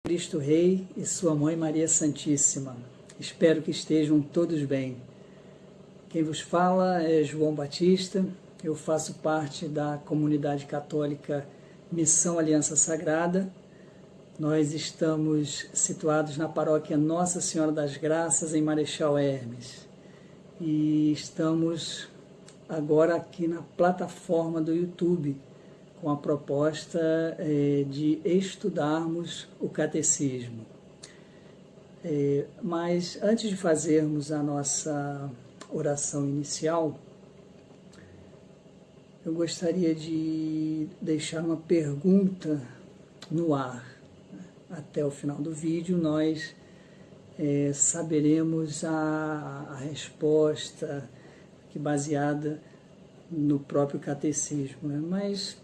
Cristo Rei e sua Mãe Maria Santíssima. Espero que estejam todos bem. Quem vos fala é João Batista. Eu faço parte da comunidade católica Missão Aliança Sagrada. Nós estamos situados na paróquia Nossa Senhora das Graças, em Marechal Hermes. E estamos agora aqui na plataforma do YouTube, com a proposta de estudarmos o catecismo. Mas antes de fazermos a nossa oração inicial, eu gostaria de deixar uma pergunta no ar. Até o final do vídeo nós saberemos a resposta, que baseada no próprio catecismo, né? Mas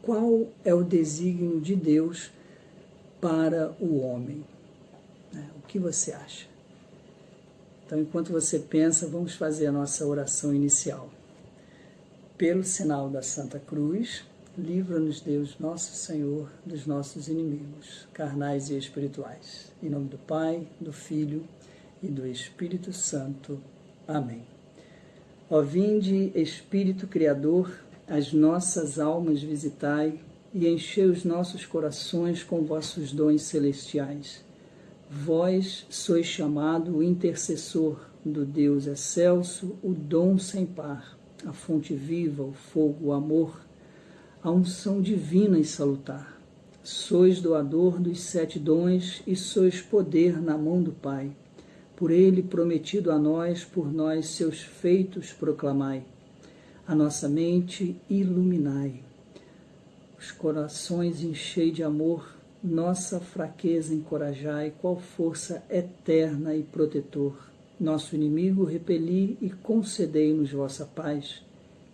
qual é o desígnio de Deus para o homem? O que você acha? Então, enquanto você pensa, vamos fazer a nossa oração inicial. Pelo sinal da Santa Cruz, livra-nos Deus nosso Senhor dos nossos inimigos, carnais e espirituais. Em nome do Pai, do Filho e do Espírito Santo. Amém. Ó vinde, Espírito Criador, as nossas almas visitai e enchei os nossos corações com vossos dons celestiais. Vós sois chamado o intercessor do Deus excelso, o dom sem par, a fonte viva, o fogo, o amor, a unção divina e salutar. Sois doador dos 7 dons e sois poder na mão do Pai. Por ele prometido a nós, por nós seus feitos proclamai. A nossa mente iluminai. Os corações enchei de amor, nossa fraqueza encorajai, qual força eterna e protetor. Nosso inimigo repeli e concedei-nos vossa paz.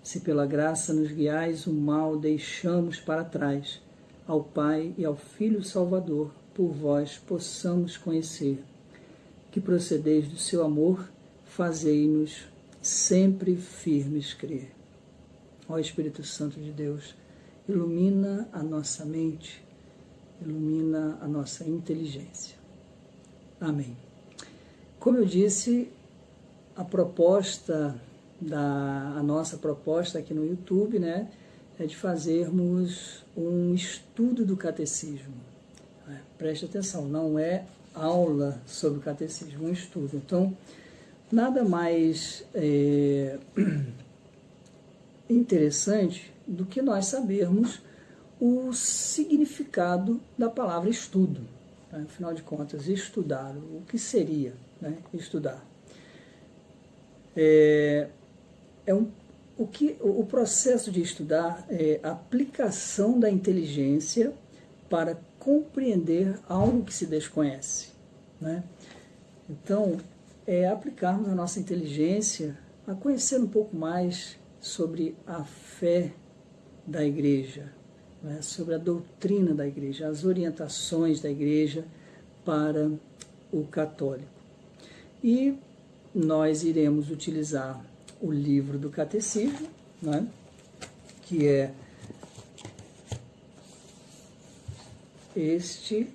Se pela graça nos guiais, o mal deixamos para trás. Ao Pai e ao Filho Salvador, por vós possamos conhecer. Que procedeis do seu amor, fazei-nos sempre firmes crer. Ó Espírito Santo de Deus, ilumina a nossa mente, ilumina a nossa inteligência. Amém. Como eu disse, a nossa proposta aqui no YouTube, né, é de fazermos um estudo do catecismo. Preste atenção, não é aula sobre o catecismo, um estudo. Então, nada mais interessante do que nós sabermos o significado da palavra estudo. Né? Afinal de contas, estudar, o que seria, né, estudar? O processo de estudar é a aplicação da inteligência para compreender algo que se desconhece, né? Então, aplicarmos a nossa inteligência a conhecer um pouco mais sobre a fé da Igreja, né? Sobre a doutrina da Igreja, as orientações da Igreja para o católico. E nós iremos utilizar o livro do Catecismo, né? Que é este,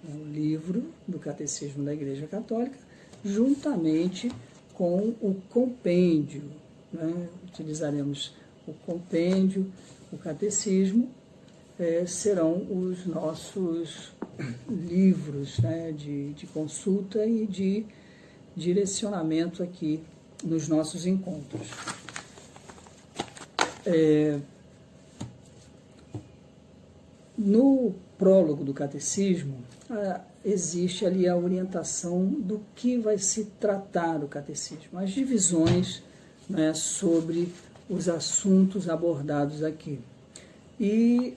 o livro do Catecismo da Igreja Católica, juntamente com o compêndio, né? Utilizaremos o compêndio, o catecismo, serão os nossos livros, né, de consulta e de direcionamento aqui nos nossos encontros. No prólogo do catecismo, existe ali a orientação do que vai se tratar o catecismo, as divisões, né, sobre os assuntos abordados aqui. E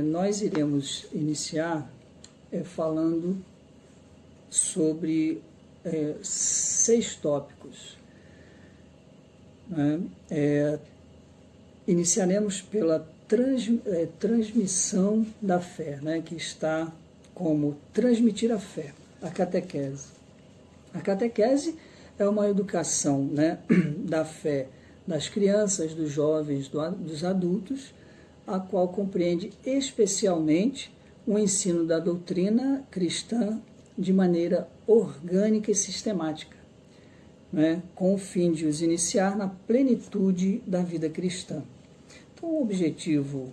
nós iremos iniciar falando sobre 6 tópicos. Né? Iniciaremos pela transmissão da fé, né, que está como transmitir a fé, a catequese. A catequese é uma educação, né, da fé das crianças, dos jovens, dos adultos, a qual compreende especialmente o ensino da doutrina cristã de maneira orgânica e sistemática, né, com o fim de os iniciar na plenitude da vida cristã. Então, o objetivo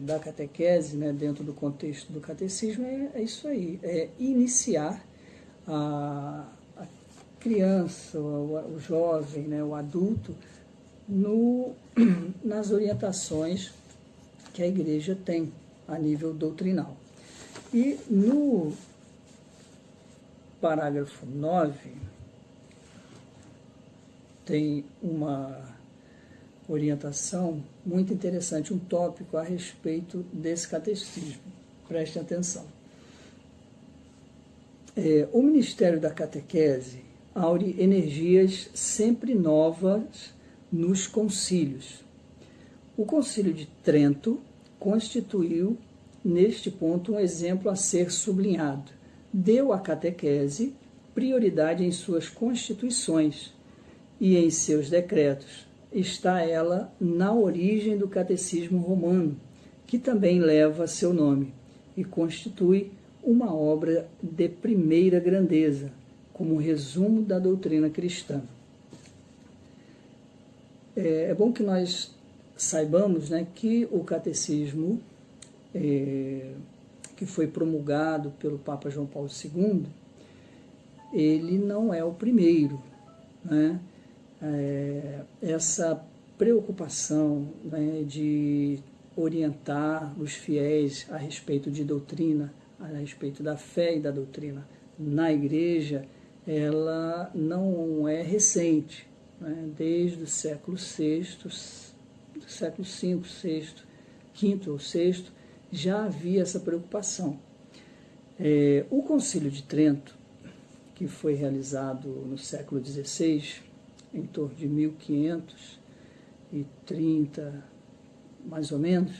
da catequese, né, dentro do contexto do catecismo, é isso aí, é iniciar a criança, o jovem, né, o adulto, nas orientações que a Igreja tem a nível doutrinal. E no parágrafo 9, tem uma orientação muito interessante, um tópico a respeito desse catecismo. Preste atenção. O Ministério da Catequese aure energias sempre novas nos concílios. O Concílio de Trento constituiu, neste ponto, um exemplo a ser sublinhado. Deu à catequese prioridade em suas constituições e em seus decretos. Está ela na origem do Catecismo Romano, que também leva seu nome, e constitui uma obra de primeira grandeza, como resumo da doutrina cristã. É bom que nós saibamos, né, que o catecismo que foi promulgado pelo Papa João Paulo II, ele não é o primeiro, né? Essa preocupação, né, de orientar os fiéis a respeito de doutrina, a respeito da fé e da doutrina na Igreja, ela não é recente, né? Desde o século VI, do século V, V ou VI, já havia essa preocupação. O Concílio de Trento, que foi realizado no século XVI, em torno de 1530, mais ou menos,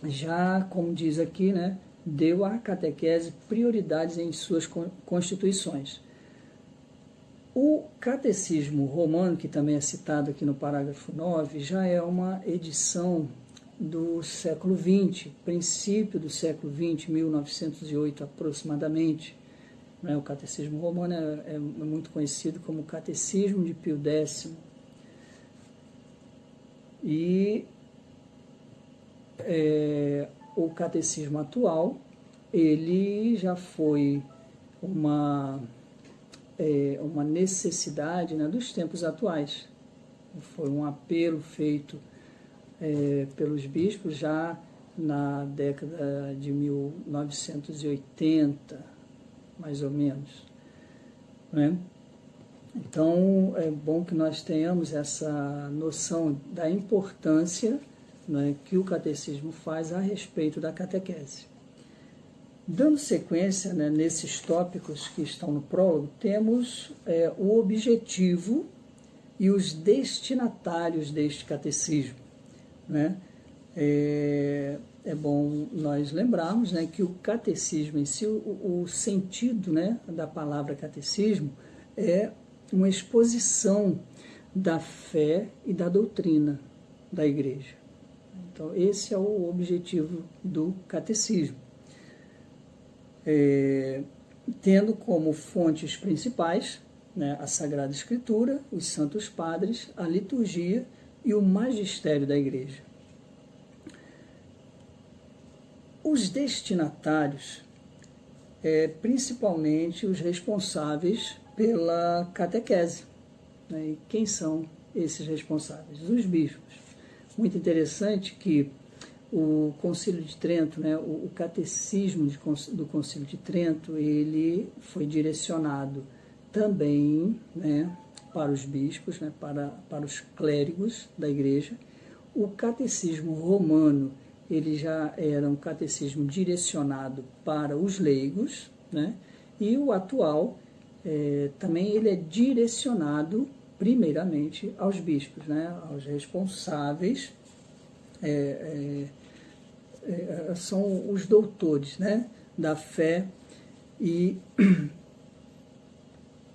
já, como diz aqui, né, deu à catequese prioridades em suas constituições. O Catecismo Romano, que também é citado aqui no parágrafo 9, já é uma edição do século XX, princípio do século XX, 1908 aproximadamente. O Catecismo Romano é muito conhecido como Catecismo de Pio X. E o Catecismo atual, ele já foi uma necessidade, né, dos tempos atuais. Foi um apelo feito pelos bispos já na década de 1980, mais ou menos, né? Então, é bom que nós tenhamos essa noção da importância, né, que o catecismo faz a respeito da catequese. Dando sequência, né, nesses tópicos que estão no prólogo, temos o objetivo e os destinatários deste catecismo, né? É bom nós lembrarmos, né, que o catecismo em si, o sentido, né, da palavra catecismo é uma exposição da fé e da doutrina da Igreja. Então, esse é o objetivo do catecismo. Tendo como fontes principais, né, a Sagrada Escritura, os Santos Padres, a liturgia e o magistério da Igreja. Os destinatários, principalmente os responsáveis pela catequese, né? E quem são esses responsáveis? Os bispos. Muito interessante que o Concílio de Trento, né, o catecismo do Concílio de Trento, ele foi direcionado também, né, para os bispos, né, para os clérigos da Igreja. O catecismo romano, ele já era um catecismo direcionado para os leigos, né, e o atual também ele é direcionado primeiramente aos bispos, né, aos responsáveis, são os doutores, né, da fé e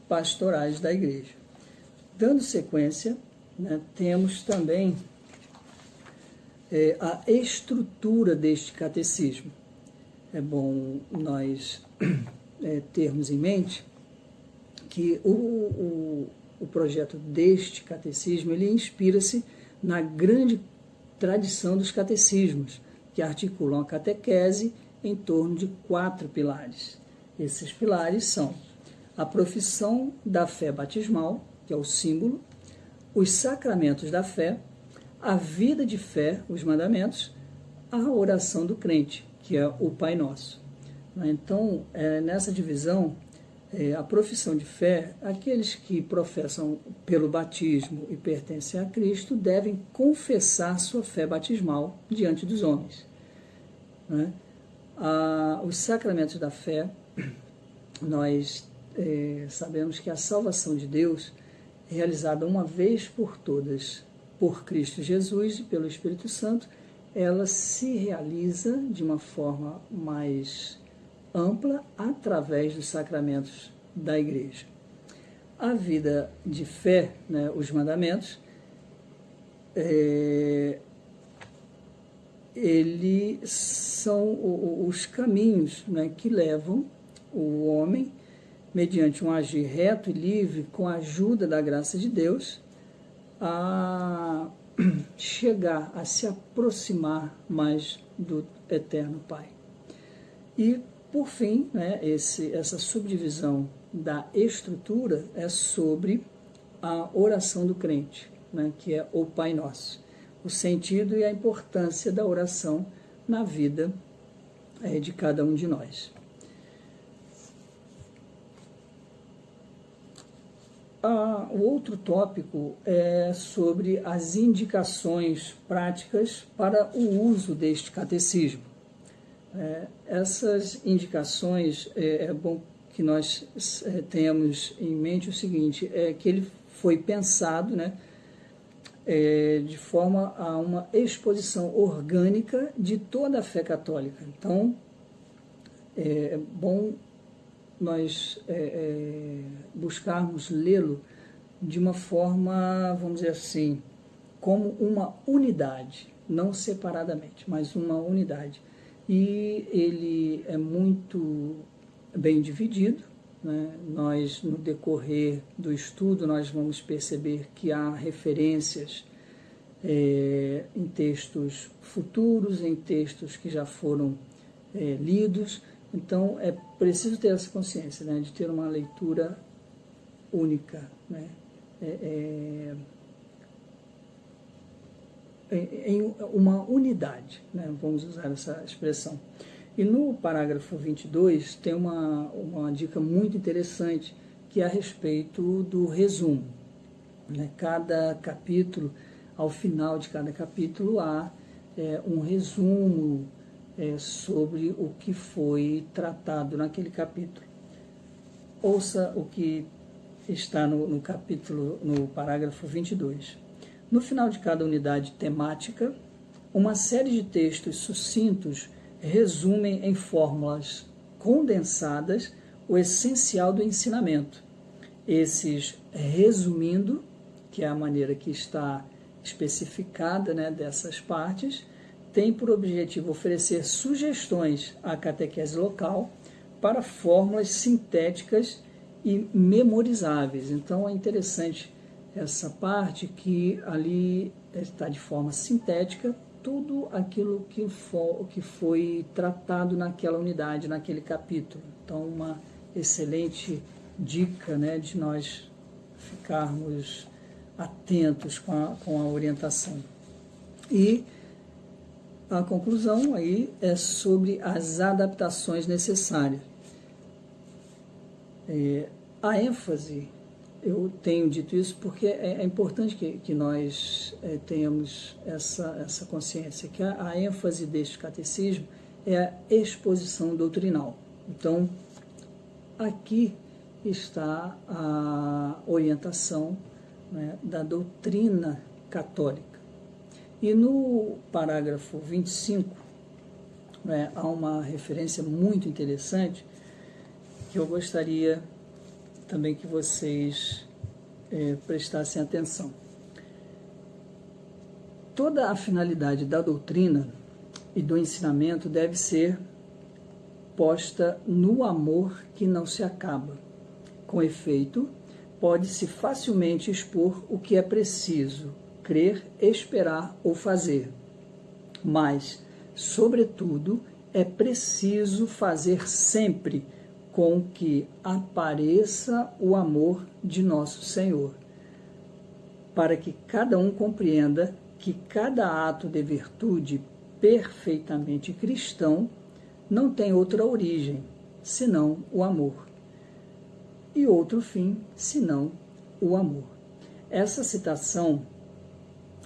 pastorais da Igreja. Dando sequência, né, temos também a estrutura deste catecismo. É bom nós termos em mente que o projeto deste catecismo, ele inspira-se na grande tradição dos catecismos, que articulam a catequese em torno de 4 pilares. Esses pilares são a profissão da fé batismal, que é o símbolo, os sacramentos da fé, a vida de fé, os mandamentos, a oração do crente, que é o Pai Nosso. Então, nessa divisão, a profissão de fé, aqueles que professam pelo batismo e pertencem a Cristo devem confessar sua fé batismal diante dos homens. Os sacramentos da fé, nós sabemos que a salvação de Deus é realizada uma vez por todas por Cristo Jesus e pelo Espírito Santo, ela se realiza de uma forma mais ampla através dos sacramentos da Igreja. A vida de fé, os mandamentos, eles são os caminhos que levam o homem, mediante um agir reto e livre, com a ajuda da graça de Deus, a chegar, a se aproximar mais do Eterno Pai. E, por fim, essa subdivisão da estrutura é sobre a oração do crente, que é o Pai Nosso. O sentido e a importância da oração na vida de cada um de nós. O outro tópico é sobre as indicações práticas para o uso deste catecismo. Essas indicações, é bom que nós tenhamos em mente o seguinte, que ele foi pensado de forma a uma exposição orgânica de toda a fé católica. Então, é bom nós buscarmos lê-lo de uma forma, vamos dizer assim, como uma unidade, não separadamente, mas uma unidade. E ele é muito bem dividido, Nós, no decorrer do estudo, nós vamos perceber que há referências em textos futuros, em textos que já foram lidos. Então, é preciso ter essa consciência, de ter uma leitura única, em uma unidade, vamos usar essa expressão. E no parágrafo 22 tem uma dica muito interessante, que é a respeito do resumo. Cada capítulo, ao final de cada capítulo, há um resumo sobre o que foi tratado naquele capítulo. Ouça o que está no capítulo, no parágrafo 22. No final de cada unidade temática, uma série de textos sucintos resumem em fórmulas condensadas o essencial do ensinamento. Esses resumindo, que é a maneira que está especificada dessas partes, tem por objetivo oferecer sugestões à catequese local para fórmulas sintéticas e memorizáveis. Então é interessante essa parte que ali está de forma sintética tudo aquilo que foi tratado naquela unidade, naquele capítulo. Então, uma excelente dica de nós ficarmos atentos com a orientação. E a conclusão aí é sobre as adaptações necessárias. A ênfase, eu tenho dito isso porque é importante que nós tenhamos essa consciência, que a ênfase deste catecismo é a exposição doutrinal. Então, aqui está a orientação da doutrina católica. E no parágrafo 25, há uma referência muito interessante que eu gostaria também que vocês prestassem atenção. toda a finalidade da doutrina e do ensinamento deve ser posta no amor que não se acaba. Com efeito, pode-se facilmente expor o que é preciso crer, esperar ou fazer. Mas, sobretudo, é preciso fazer sempre com que apareça o amor de nosso Senhor, para que cada um compreenda que cada ato de virtude perfeitamente cristão não tem outra origem, senão o amor, e outro fim, senão o amor. Essa citação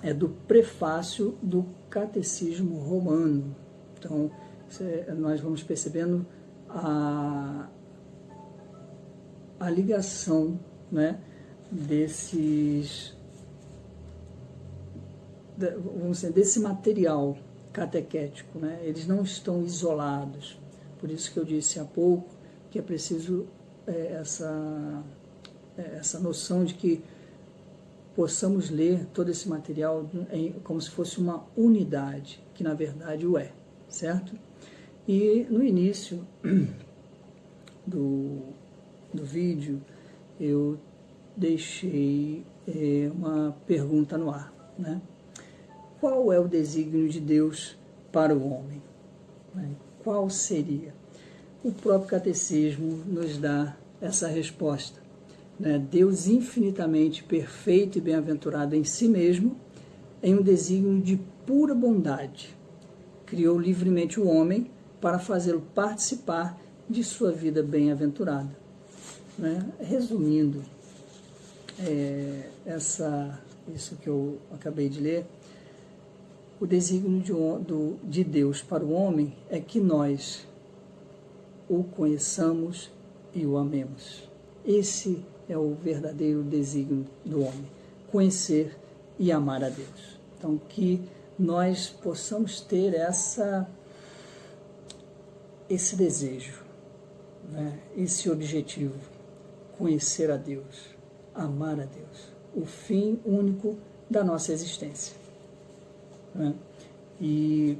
é do prefácio do Catecismo Romano. Então, nós vamos percebendo a ligação, né, desse material catequético, né? Eles não estão isolados. Por isso que eu disse há pouco que é preciso essa noção de que possamos ler todo esse material como se fosse uma unidade, que na verdade o é, certo? E no início do vídeo eu deixei uma pergunta no ar, né? Qual é o desígnio de Deus para o homem? Qual seria? O próprio catecismo nos dá essa resposta. Deus infinitamente perfeito e bem-aventurado em si mesmo, em um desígnio de pura bondade, criou livremente o homem para fazê-lo participar de sua vida bem-aventurada. Resumindo, isso que eu acabei de ler, o desígnio de Deus para o homem é que nós o conheçamos e o amemos. Esse é o verdadeiro desígnio do homem, conhecer e amar a Deus. Então, que nós possamos ter esse desejo, esse objetivo, conhecer a Deus, amar a Deus, o fim único da nossa existência. E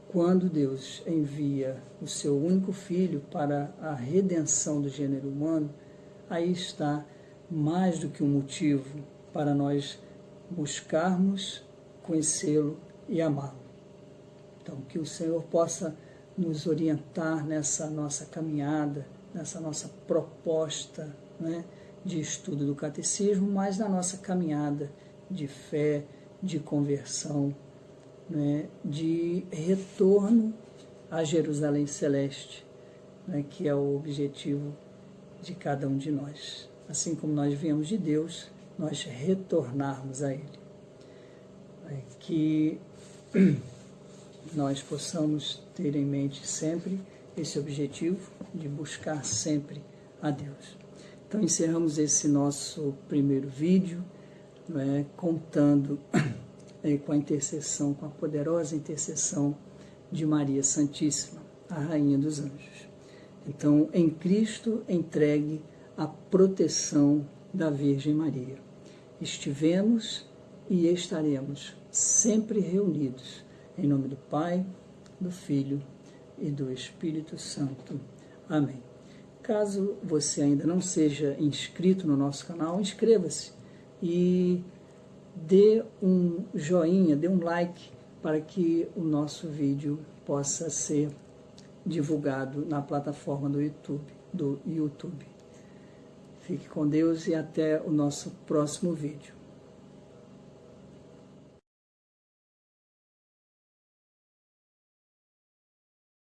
quando Deus envia o seu único Filho para a redenção do gênero humano, aí está mais do que um motivo para nós buscarmos conhecê-lo e amá-lo. Então, que o Senhor possa nos orientar nessa nossa caminhada, nessa nossa proposta, de estudo do catecismo, mas na nossa caminhada de fé, de conversão, de retorno a Jerusalém Celeste, que é o objetivo de cada um de nós. Assim como nós viemos de Deus, nós retornarmos a Ele. Que nós possamos ter em mente sempre esse objetivo de buscar sempre a Deus. Então, encerramos esse nosso primeiro vídeo, contando com a intercessão, com a poderosa intercessão de Maria Santíssima, a Rainha dos Anjos. Então, em Cristo, entregue a proteção da Virgem Maria. Estivemos e estaremos sempre reunidos, em nome do Pai, do Filho e do Espírito Santo. Amém. Caso você ainda não seja inscrito no nosso canal, inscreva-se e dê um joinha, dê um like para que o nosso vídeo possa ser divulgado na plataforma do YouTube. Fique com Deus e até o nosso próximo vídeo.